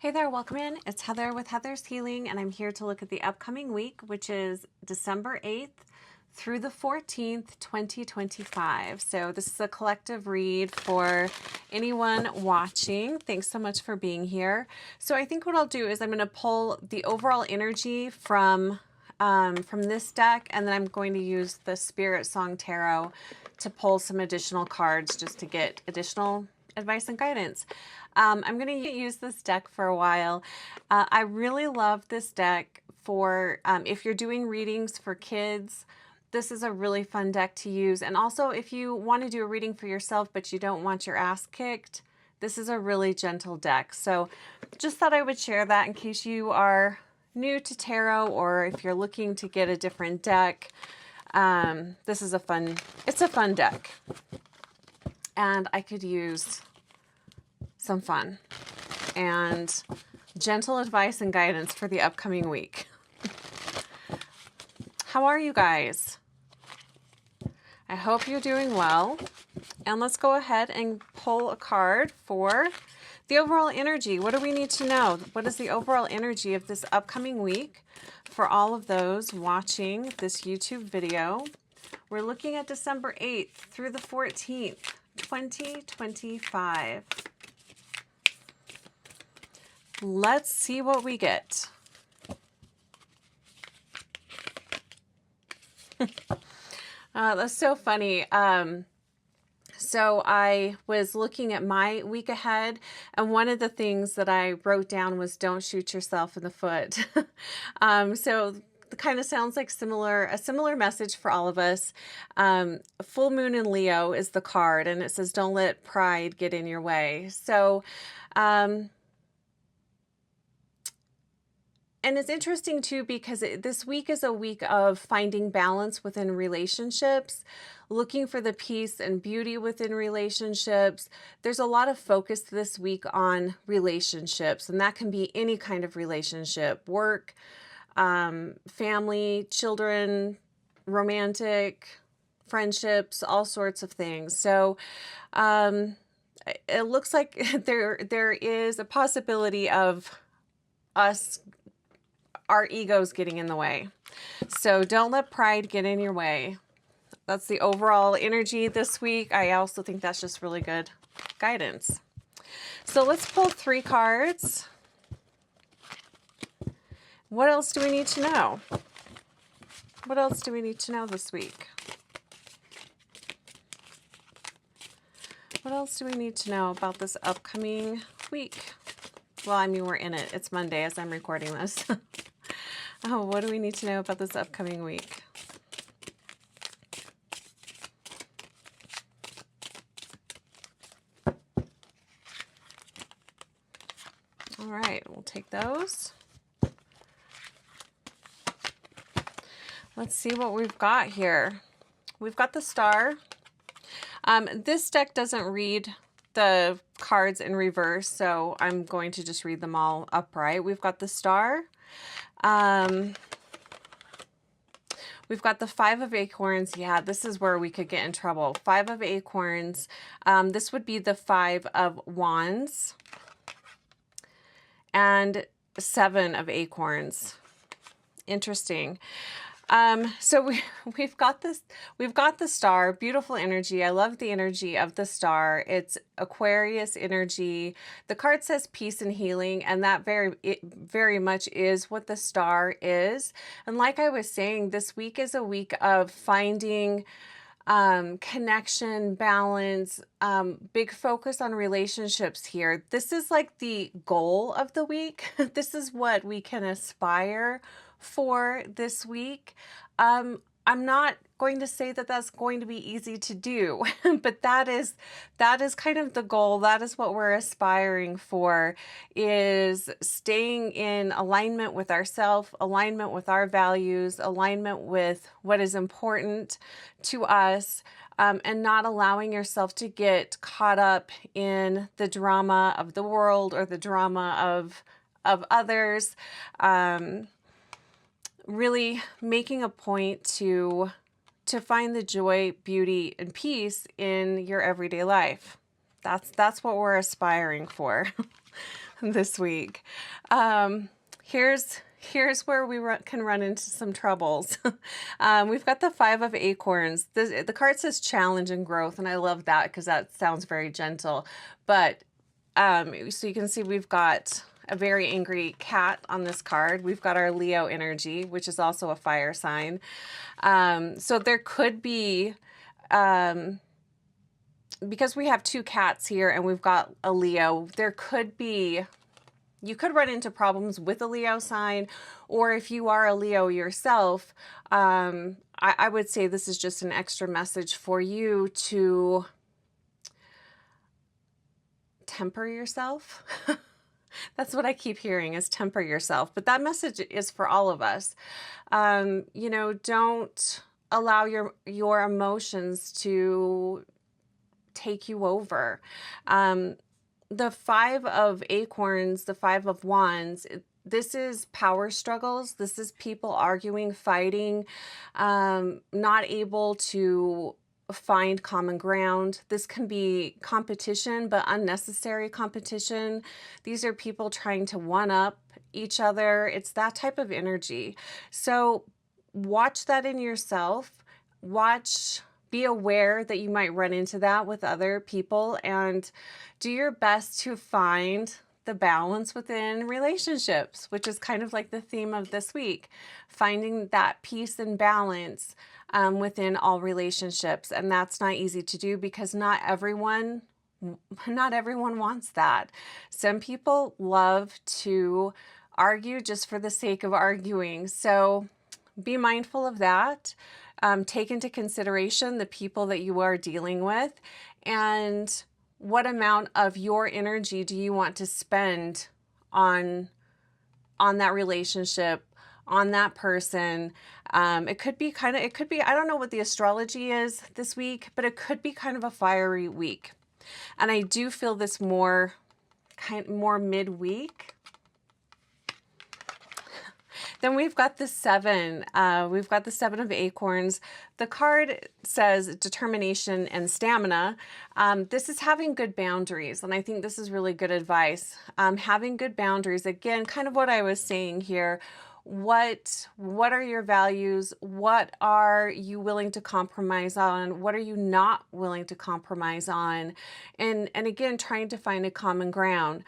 Hey there, welcome in. It's Heather with Heather's Healing, and I'm here to look at the upcoming week, which is December 8th through the 14th, 2025. So this is a collective read for anyone watching. Thanks so much for being here. So I think what I'll do is I'm going to pull the overall energy from this deck, and then I'm going to use the Spirit Song Tarot to pull some additional cards just to get additional advice and guidance. I'm going to use this deck for a while. I really love this deck for if you're doing readings for kids. This is a really fun deck to use. And also if you want to do a reading for yourself but you don't want your ass kicked, this is a really gentle deck. So just thought I would share that in case you are new to tarot or if you're looking to get a different deck. This is a fun deck. And I could use some fun and gentle advice and guidance for the upcoming week. How are you guys? I hope you're doing well. And let's go ahead and pull a card for the overall energy. What do we need to know? What is the overall energy of this upcoming week for all of those watching this YouTube video? We're looking at December 8th through the 14th, 2025. Let's see what we get. That's so funny. So I was looking at my week ahead, and one of the things that I wrote down was don't shoot yourself in the foot. So it kind of sounds like a similar message for all of us. Full moon in Leo is the card, and it says don't let pride get in your way. So and it's interesting too because this week is a week of finding balance within relationships, looking for the peace and beauty within relationships. There's a lot of focus this week on relationships, and that can be any kind of relationship: work, family, children, romantic, friendships, all sorts of things. So it looks like there is a possibility of our egos getting in the way. So don't let pride get in your way. That's the overall energy this week. I also think that's just really good guidance. So let's pull 3 cards. What else do we need to know? What else do we need to know this week? What else do we need to know about this upcoming week? Well, I mean, we're in it. It's Monday as I'm recording this. Oh, what do we need to know about this upcoming week? All right, we'll take those. Let's see what we've got here. We've got the Star. This deck doesn't read the cards in reverse, so I'm going to just read them all upright. We've got the Star. We've got the 5 of Acorns. Yeah, this is where we could get in trouble. 5 of Acorns. This would be the 5 of Wands. And 7 of Acorns. Interesting. So we've got the Star, beautiful energy. I love the energy of the Star. It's Aquarius energy. The card says peace and healing, and that very much is what the Star is. And like I was saying, this week is a week of finding connection, balance, big focus on relationships here. This is like the goal of the week. This is what we can aspire for this week. I'm not going to say that that's going to be easy to do, but that is kind of the goal. That is what we're aspiring for, is staying in alignment with ourselves, alignment with our values, alignment with what is important to us, and not allowing yourself to get caught up in the drama of the world or the drama of others. Really making a point to find the joy, beauty, and peace in your everyday life. That's what we're aspiring for. this week. Here's where we can run into some troubles. We've got the 5 of Acorns. The card says challenge and growth, and I love that because that sounds very gentle. But so you can see we've got a very angry cat on this card. We've got our Leo energy, which is also a fire sign. So there could be, because we have 2 cats here and we've got a Leo, you could run into problems with a Leo sign, or if you are a Leo yourself, I would say this is just an extra message for you to temper yourself. That's what I keep hearing, is temper yourself. But that message is for all of us. You know, don't allow your emotions to take you over. The 5 of Acorns, the 5 of Wands, this is power struggles. This is people arguing, fighting, not able to find common ground. This can be competition, but unnecessary competition. These are people trying to one-up each other. It's that type of energy. So watch that in yourself. Be aware that you might run into that with other people, and do your best to find the balance within relationships, which is kind of like the theme of this week, finding that peace and balance within all relationships. And that's not easy to do because not everyone wants that. Some people love to argue just for the sake of arguing. So be mindful of that. Take into consideration the people that you are dealing with, and what amount of your energy do you want to spend on that relationship, on that person. It could be, I don't know what the astrology is this week, but it could be kind of a fiery week. And I do feel this more midweek. Then we've got the 7. We've got the 7 of Acorns. The card says determination and stamina. This is having good boundaries, and I think this is really good advice. Having good boundaries, again, kind of what I was saying here. What are your values? What are you willing to compromise on? What are you not willing to compromise on? And again, trying to find a common ground.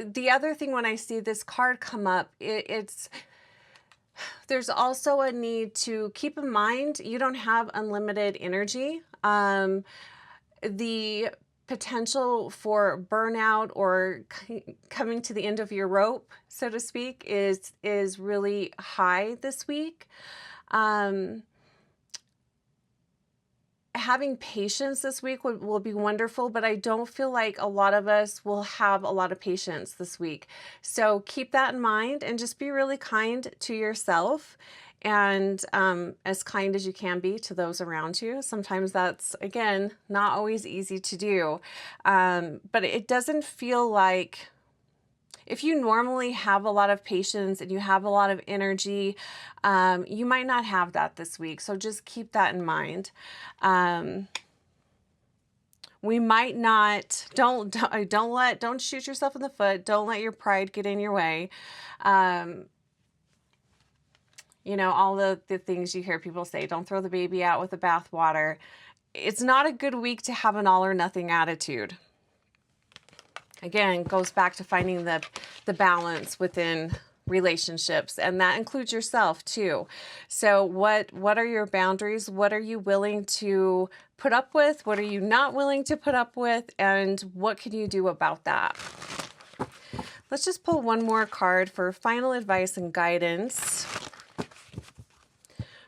The other thing, when I see this card come up, there's also a need to keep in mind you don't have unlimited energy. The potential for burnout or coming to the end of your rope, so to speak, is really high this week. Having patience this week will be wonderful, but I don't feel like a lot of us will have a lot of patience this week. So keep that in mind and just be really kind to yourself, and as kind as you can be to those around you. Sometimes that's, again, not always easy to do, but it doesn't feel like, if you normally have a lot of patience and you have a lot of energy, you might not have that this week. So just keep that in mind. We might not, don't shoot yourself in the foot. Don't let your pride get in your way. You know, all the things you hear people say, don't throw the baby out with the bathwater. It's not a good week to have an all or nothing attitude. Again, goes back to finding the balance within relationships, and that includes yourself too. So what are your boundaries? What are you willing to put up with? What are you not willing to put up with? And what can you do about that? Let's just pull one more card for final advice and guidance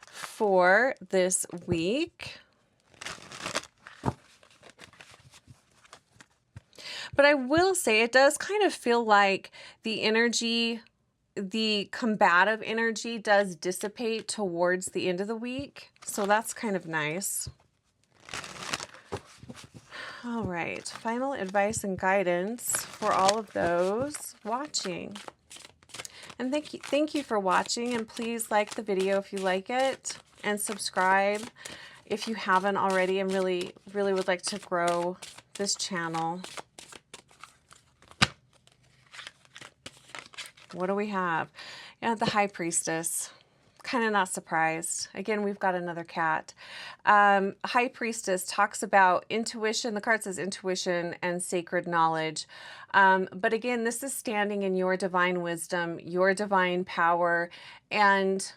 for this week. But I will say it does kind of feel like the energy, the combative energy, does dissipate towards the end of the week. So that's kind of nice. All right, final advice and guidance for all of those watching. And thank you for watching, and please like the video if you like it, and subscribe if you haven't already, and really would like to grow this channel. What do we have? Yeah, the High Priestess. Kind of not surprised. Again, we've got another cat. High Priestess talks about intuition. The card says intuition and sacred knowledge. But again, this is standing in your divine wisdom, your divine power, and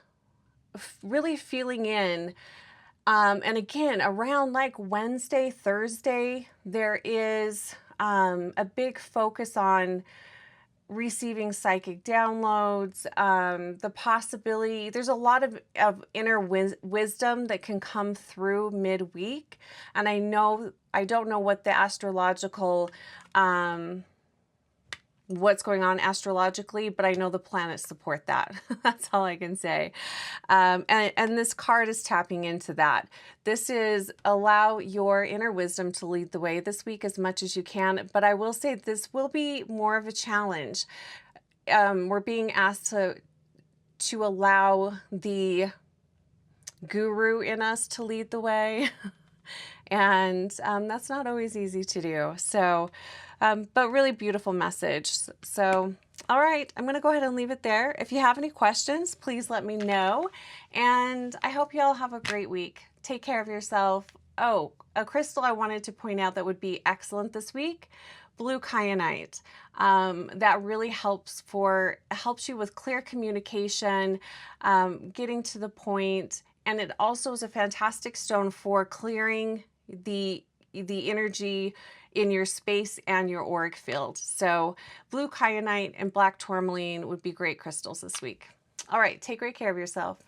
really feeling in. And again, around like Wednesday, Thursday, there is a big focus on receiving psychic downloads, the possibility, there's a lot of inner wisdom that can come through midweek. And I don't know what the astrological, what's going on astrologically, but I know the planets support that. That's all I can say. And this card is tapping into that. This is allow your inner wisdom to lead the way this week as much as you can. But I will say this will be more of a challenge. We're being asked to allow the guru in us to lead the way. And that's not always easy to do. So, but really beautiful message. So, all right, I'm going to go ahead and leave it there. If you have any questions, please let me know. And I hope you all have a great week. Take care of yourself. Oh, a crystal I wanted to point out that would be excellent this week, blue kyanite. That really helps you with clear communication, getting to the point. And it also is a fantastic stone for clearing the energy in your space and your auric field. So blue kyanite and black tourmaline would be great crystals this week. All right, take great care of yourself.